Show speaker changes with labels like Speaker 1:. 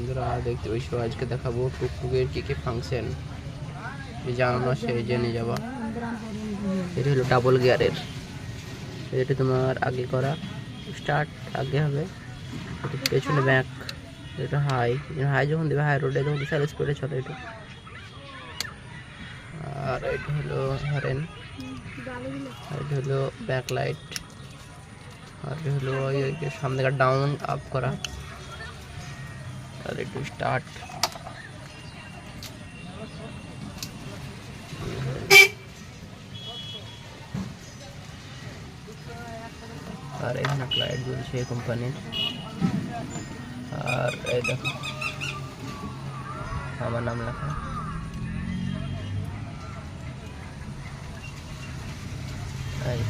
Speaker 1: বন্ধুরা দেখতে পাচ্ছ আজকে দেখাবো টুকটুকের কি ফাংশন জানো না সে জেনে যাবা। এটা হলো ডাবল গিয়ারের, এটা তোমার আগে করা স্টার্ট আগে হবে, এটা পেছনে ব্যাক, এটা হাই হাই যখন দেবে হাই রোডে তখন বিশাল স্পিডে চলে এটা। আর এটা হলো হরেন, আর এটা হলো ব্যাক লাইট, আর এটা হলো সামনে ডাউন আপ করা, আর একটু স্টার্ট। আর এখানে একটা লাইট জ্বলছে কোম্পানির। আর এই দেখো আমার নাম লেখা। এই